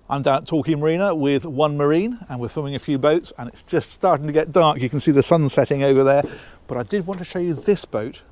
I'm down at Torquay Marina with One Marine and we're filming a few boats and it's just starting to get dark. You can see the sun setting over there. But I did want to show you this boat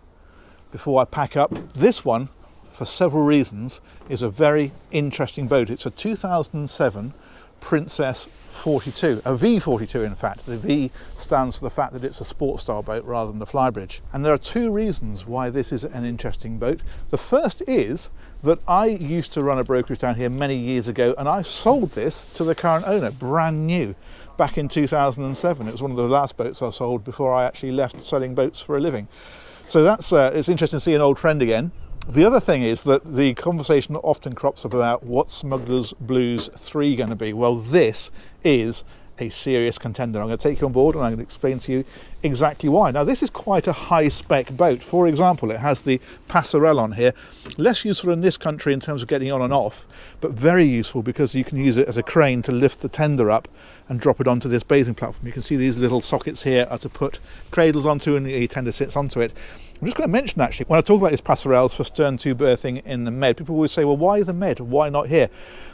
before I pack up. This one, for several reasons, is a very interesting boat. It's a 2007 Princess 42, a V42 in fact. The V stands for the fact that it's a sports style boat rather than the flybridge. And there are two reasons why this is an interesting boat. The first is that I used to run a brokerage down here many years ago and I sold this to the current owner, brand new, back in 2007. It was one of the last boats I sold before I actually left selling boats for a living. So that's it's interesting to see an old friend again. The other thing is that the conversation often crops up about what's Smuggler's Blues 3 going to be. Well, this is a serious contender. I'm going to take you on board and I'm going to explain to you exactly why. Now, this is quite a high-spec boat. For example, it has the passerelle on here. Less useful in this country in terms of getting on and off, but very useful because you can use it as a crane to lift the tender up and drop it onto this bathing platform. You can see these little sockets here are to put cradles onto and the tender sits onto it. I'm just going to mention actually, when I talk about these passerelles for stern to berthing in the Med, people always say, well, why the Med? Why not here?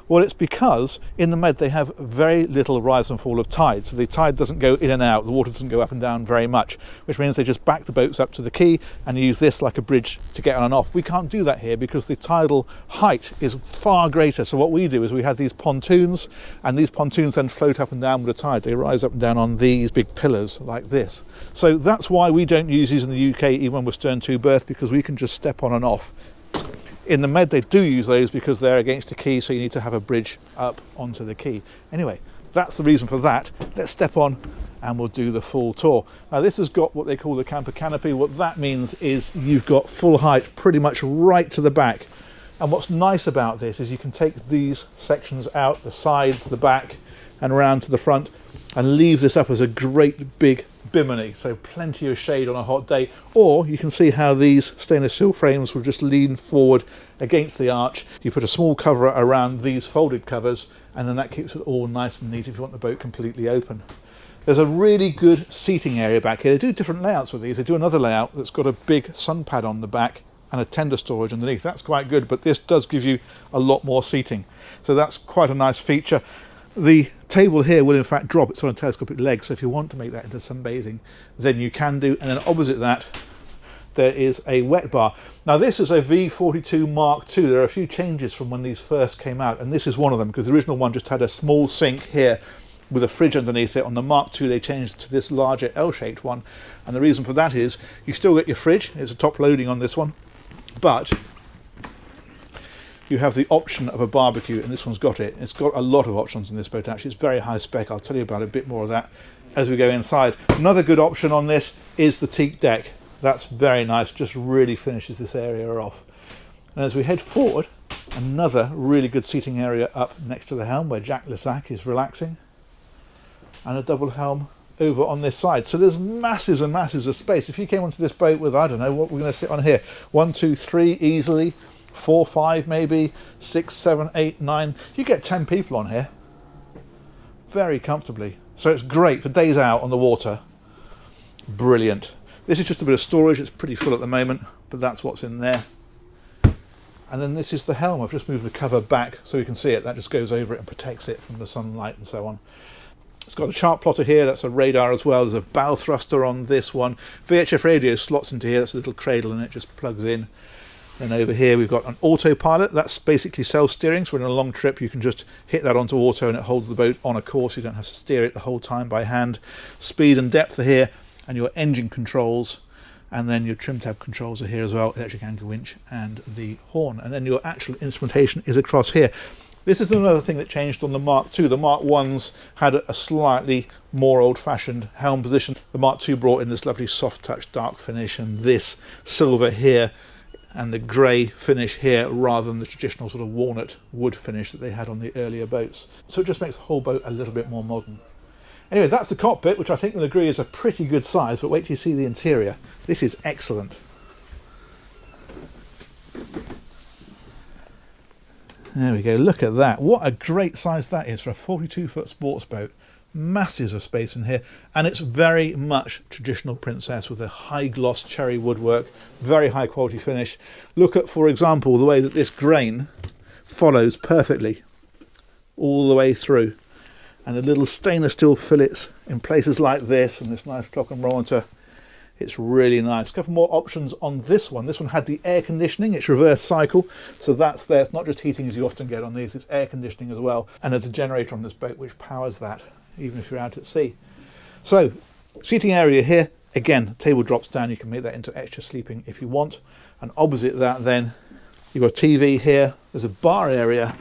Well, it's because in the Med they have very little rise and fall of tide. So the tide doesn't go in and out, the water doesn't go up and down very much, which means they just back the boats up to the quay and use this like a bridge to get on and off. We can't do that here because the tidal height is far greater. So what we do is we have these pontoons, and these pontoons then float up and down with the tide. They rise up and down on these big pillars like this. So that's why we don't use these in the UK even when we're stern to berth, because we can just step on and off. In the Med they do use those because they're against a quay, so you need to have a bridge up onto the quay. Anyway, that's the reason for that. Let's step on and we'll do the full tour. Now this has got what they call the camper canopy. What that means is you've got full height pretty much right to the back. And what's nice about this is you can take these sections out, the sides, the back, and around to the front, and leave this up as a great big bimini, so plenty of shade on a hot day. Or you can see how these stainless steel frames will just lean forward against the arch. You put a small cover around these folded covers and then that keeps it all nice and neat if you want the boat completely open. There's a really good seating area back here. They do different layouts with these. They do another layout that's got a big sun pad on the back and a tender storage underneath. That's quite good, but this does give you a lot more seating, so that's quite a nice feature. The table here will in fact drop. It's on a telescopic leg, so if you want to make that into sunbathing, then you can do. And then opposite that, there is a wet bar. Now this is a V42 Mark II. There are a few changes from when these first came out, and this is one of them, because the original one just had a small sink here with a fridge underneath it. On the Mark II they changed to this larger L-shaped one, and the reason for that is you still get your fridge. It's a top loading on this one, but you have the option of a barbecue, and this one's got it. It's got a lot of options in this boat actually. It's very high spec. I'll tell you about a bit more of that as we go inside. Another good option on this is the teak deck. That's very nice, just really finishes this area off. And as we head forward, another really good seating area up next to the helm where Jack Lissac is relaxing, and a double helm over on this side. So there's masses and masses of space. If you came onto this boat with, I don't know what we're going to sit on here, 1, 2, 3 easily, 4, 5 maybe, 6, 7, 8, 9. You get 10 people on here very comfortably. So it's great for days out on the water. Brilliant. This is just a bit of storage. It's pretty full at the moment, but that's what's in there. And then this is the helm. I've just moved the cover back so you can see it. That just goes over it and protects it from the sunlight and so on. It's got a chart plotter here. That's a radar as well. There's a bow thruster on this one. VHF radio slots into here. That's a little cradle and it just plugs in. Then over here we've got an autopilot. That's basically self-steering, so when on a long trip you can just hit that onto auto and it holds the boat on a course. You don't have to steer it the whole time by hand. Speed and depth are here, and your engine controls, and then your trim tab controls are here as well, electric anchor winch and the horn, and then your actual instrumentation is across here. This is another thing that changed on the Mark II. The Mark I's had a slightly more old-fashioned helm position. The Mark II brought in this lovely soft touch dark finish and this silver here and the grey finish here rather than the traditional sort of walnut wood finish that they had on the earlier boats. So it just makes the whole boat a little bit more modern. Anyway, that's the cockpit, which I think you'll agree is a pretty good size, but wait till you see the interior. This is excellent. There we go, look at that. What a great size that is for a 42-foot sports boat. Masses of space in here, and it's very much traditional Princess with a high gloss cherry woodwork, very high quality finish. Look at, for example, the way that this grain follows perfectly all the way through. And the little stainless steel fillets in places like this, and this nice clock and barometer. It's really nice. A couple more options on this one. This one had the air conditioning. It's reverse cycle, so that's there. It's not just heating as you often get on these, it's air conditioning as well. And there's a generator on this boat which powers that, even if you're out at sea. So, seating area here. Again, the table drops down. You can make that into extra sleeping if you want. And opposite that then, you've got a TV here. There's a bar area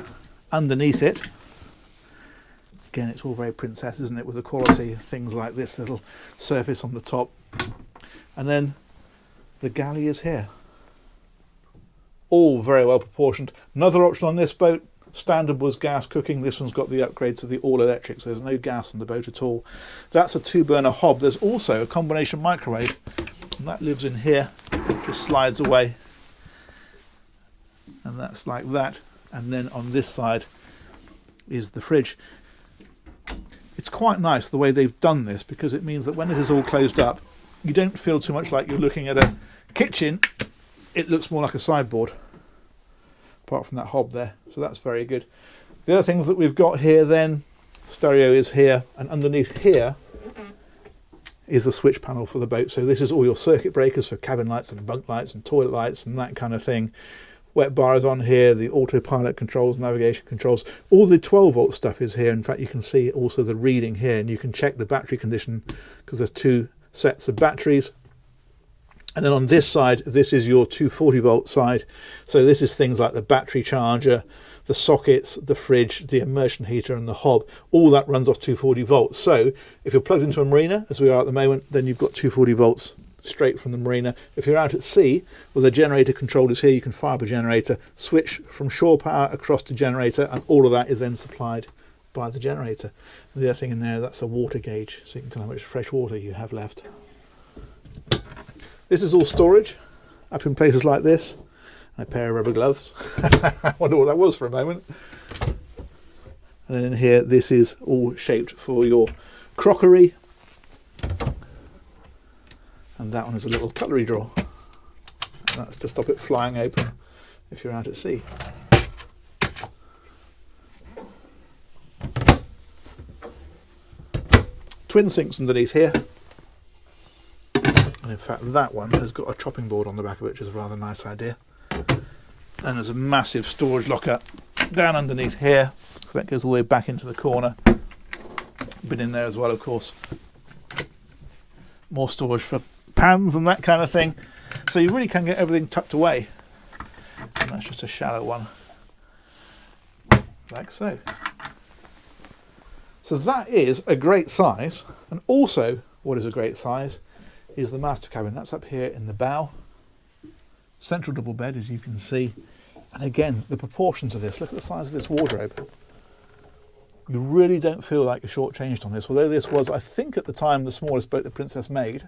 underneath it. Again, it's all very princess, isn't it, with the quality, things like this little surface on the top. And then the galley is here. All very well proportioned. Another option on this boat, standard was gas cooking. This one's got the upgrade to the all electric, so there's no gas on the boat at all. That's a 2-burner hob. There's also a combination microwave, and that lives in here. It just slides away. And that's like that. And then on this side is the fridge. It's quite nice the way they've done this, because it means that when it is all closed up, you don't feel too much like you're looking at a kitchen. It looks more like a sideboard, apart from that hob there. So that's very good. The other things that we've got here then, stereo is here, and underneath here is the switch panel for the boat. So this is all your circuit breakers for cabin lights and bunk lights and toilet lights and that kind of thing. Wet bar is on here, the autopilot controls, navigation controls, all the 12-volt stuff is here. In fact, you can see also the reading here, and you can check the battery condition because there's 2 sets of batteries. And then on this side, this is your 240-volt side. So this is things like the battery charger, the sockets, the fridge, the immersion heater and the hob. All that runs off 240 volts. So if you're plugged into a marina, as we are at the moment, then you've got 240 volts straight from the marina. If you're out at sea, well, the generator control is here. You can fire up a generator, switch from shore power across to generator, and all of that is then supplied by the generator. And the other thing in there, that's a water gauge, so you can tell how much fresh water you have left. This is all storage up in places like this. And a pair of rubber gloves. I wonder what that was for a moment. And then in here, this is all shaped for your crockery. And that one is a little cutlery drawer. And that's to stop it flying open if you're out at sea. Twin sinks underneath here. And in fact, that one has got a chopping board on the back of it, which is a rather nice idea. And there's a massive storage locker down underneath here. So that goes all the way back into the corner. Been in there as well, of course. More storage for pans and that kind of thing. So you really can get everything tucked away. And that's just a shallow one. Like so. So that is a great size. And also, what is a great size is the master cabin. That's up here in the bow. Central double bed, as you can see. And again, the proportions of this. Look at the size of this wardrobe. You really don't feel like you're shortchanged on this. Although this was, I think at the time, the smallest boat the Princess made.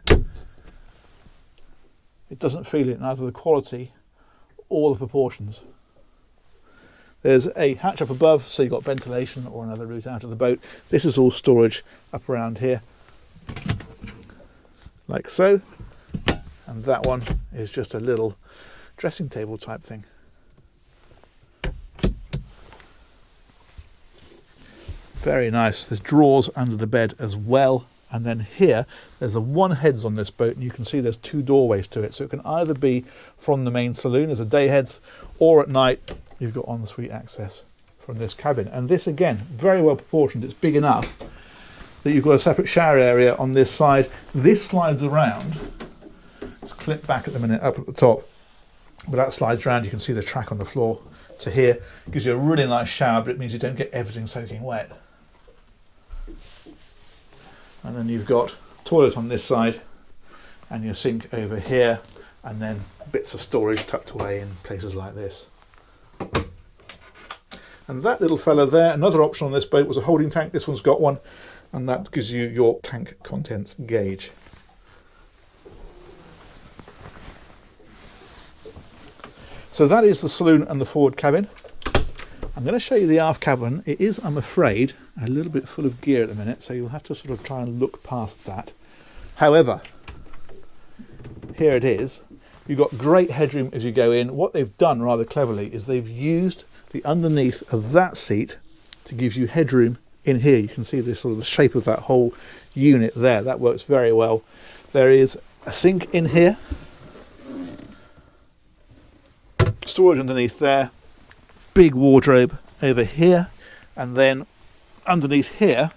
It doesn't feel it in either the quality or the proportions. There's a hatch up above, so you've got ventilation or another route out of the boat. This is all storage up around here, like so. And that one is just a little dressing table type thing. Very nice. There's drawers under the bed as well. And then here, there's the one heads on this boat, and you can see there's 2 doorways to it. So it can either be from the main saloon as a day heads, or at night, you've got ensuite access from this cabin. And this, again, very well proportioned. It's big enough that you've got a separate shower area on this side. This slides around. It's clipped back at the minute, up at the top. But that slides around. You can see the track on the floor to here. It gives you a really nice shower, but it means you don't get everything soaking wet. And then you've got toilet on this side and your sink over here, and then bits of storage tucked away in places like this. And that little fella there, another option on this boat was a holding tank. This one's got one, and that gives you your tank contents gauge. So that is the saloon and the forward cabin. I'm going to show you the aft cabin. It is, I'm afraid, a little bit full of gear at the minute, so you'll have to sort of try and look past that. However, here it is. You've got great headroom as you go in. What they've done rather cleverly is they've used the underneath of that seat to give you headroom in here. You can see this sort of the shape of that whole unit there. That works very well. There is a sink in here, storage underneath there, big wardrobe over here, and then underneath here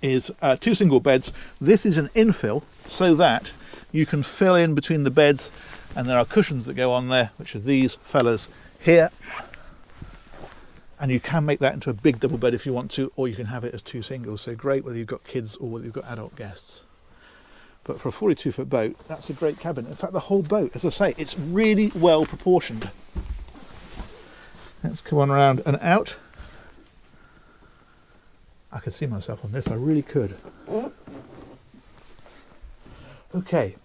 is 2 single beds. This is an infill so that you can fill in between the beds, and there are cushions that go on there, which are these fellas here, and you can make that into a big double bed if you want to, or you can have it as 2 singles. So great whether you've got kids or whether you've got adult guests. But for a 42-foot boat, that's a great cabin. In fact, the whole boat, as I say, it's really well proportioned. Let's come on around and out. I could see myself on this, I really could. Okay,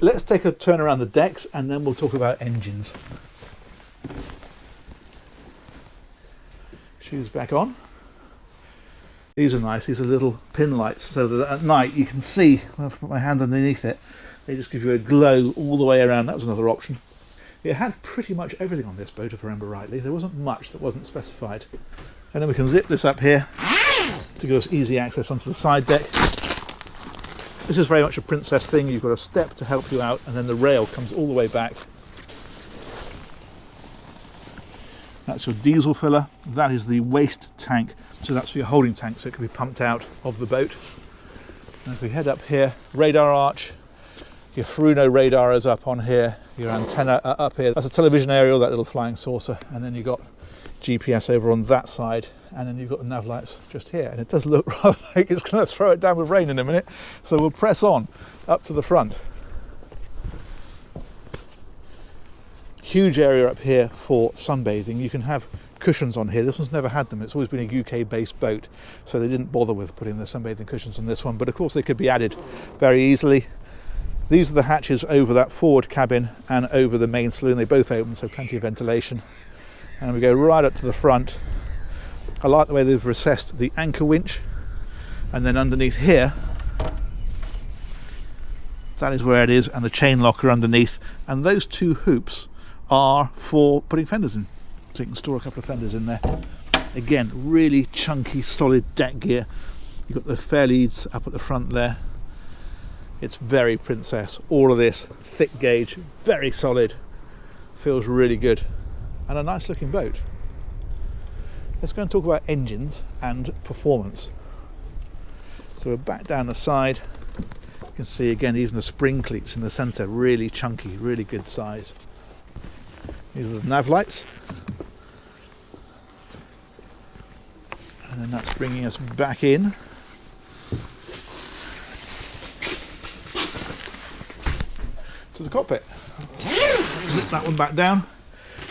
let's take a turn around the decks and then we'll talk about engines. Shoes back on. These are nice, these are little pin lights so that at night you can see, when I put my hand underneath it, they just give you a glow all the way around. That was another option. It had pretty much everything on this boat, if I remember rightly. There wasn't much that wasn't specified. And then we can zip this up here to give us easy access onto the side deck. This is very much a Princess thing. You've got a step to help you out, and then the rail comes all the way back. That's your diesel filler. That is the waste tank. So that's for your holding tank, so it can be pumped out of the boat. And if we head up here, radar arch, your Furuno radar is up on here, your antenna are up here. That's a television aerial, that little flying saucer, and then you've got GPS over on that side, and then you've got the nav lights just here. And it does look rather like it's going to throw it down with rain in a minute, so we'll press on up to the front. Huge area up here for sunbathing. You can have cushions on here. This one's never had them. It's always been a UK based boat, so they didn't bother with putting the sunbathing cushions on this one, but of course they could be added very easily. These are the hatches over that forward cabin and over the main saloon. They both open, so plenty of ventilation. And we go right up to the front. I like the way they've recessed the anchor winch, and then underneath here, that is where it is, and the chain locker underneath, and those 2 hoops are for putting fenders in, so you can store a couple of fenders in there. Again, really chunky, solid deck gear. You've got the fair leads up at the front there. It's very Princess. All of this thick gauge, very solid, feels really good, and a nice looking boat. Let's go and talk about engines and performance. So we're back down the side. You can see again even the spring cleats in the centre, really chunky, really good size. These are the nav lights, and then that's bringing us back in to the cockpit. Zip that one back down,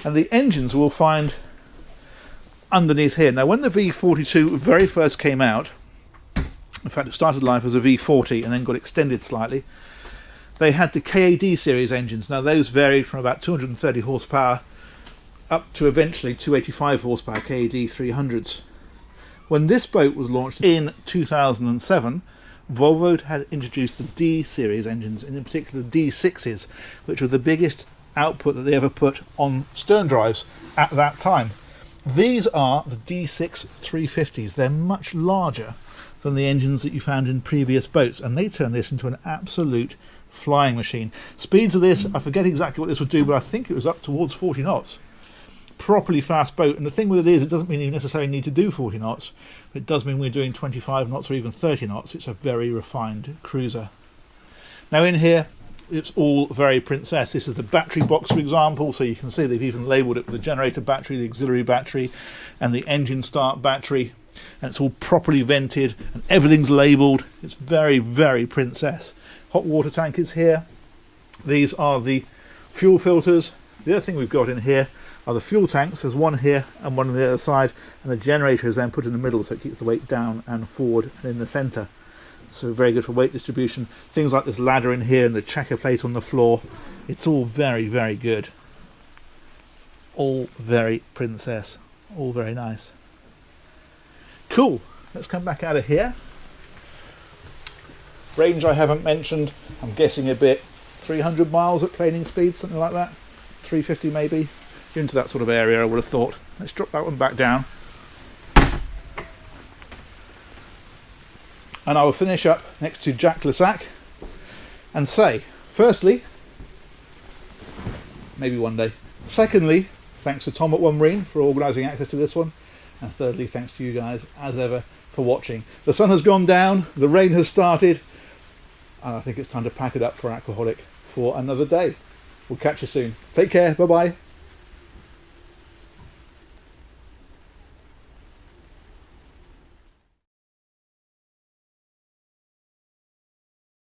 and the engines we'll find underneath here. Now, when the V42 very first came out, in fact it started life as a V40 and then got extended slightly, they had the KAD series engines. Now those varied from about 230 horsepower up to eventually 285 horsepower KAD 300s. When this boat was launched in 2007, Volvo had introduced the D series engines, and in particular the D6s, which were the biggest output that they ever put on stern drives at that time. These are the D6 350s. They're much larger than the engines that you found in previous boats, and they turn this into an absolute flying machine. Speeds of this, I forget exactly what this would do, but I think it was up towards 40 knots. Properly fast boat, and the thing with it is, it doesn't mean you necessarily need to do 40 knots, but it does mean we're doing 25 knots or even 30 knots. It's a very refined cruiser. Now in here, it's all very Princess. This is the battery box, for example, so you can see they've even labelled it with the generator battery, the auxiliary battery, and the engine start battery, and it's all properly vented, and everything's labelled. It's very, very Princess. Hot water tank is here. These are the fuel filters. The other thing we've got in here are the fuel tanks. There's one here and one on the other side, and the generator is then put in the middle, so it keeps the weight down and forward and in the centre. So very good for weight distribution. Things like this ladder in here and the checker plate on the floor. It's all very, very good. All very Princess. All very nice. Cool. Let's come back out of here. Range I haven't mentioned. I'm guessing a bit. 300 miles at planing speed, something like that. 350 maybe. Into that sort of area, I would have thought. Let's drop that one back down. And I will finish up next to Jack Lissac and say, firstly, maybe one day. Secondly, thanks to Tom at One Marine for organising access to this one. And thirdly, thanks to you guys, as ever, for watching. The sun has gone down, the rain has started, and I think it's time to pack it up for Aquaholic for another day. We'll catch you soon. Take care, bye-bye.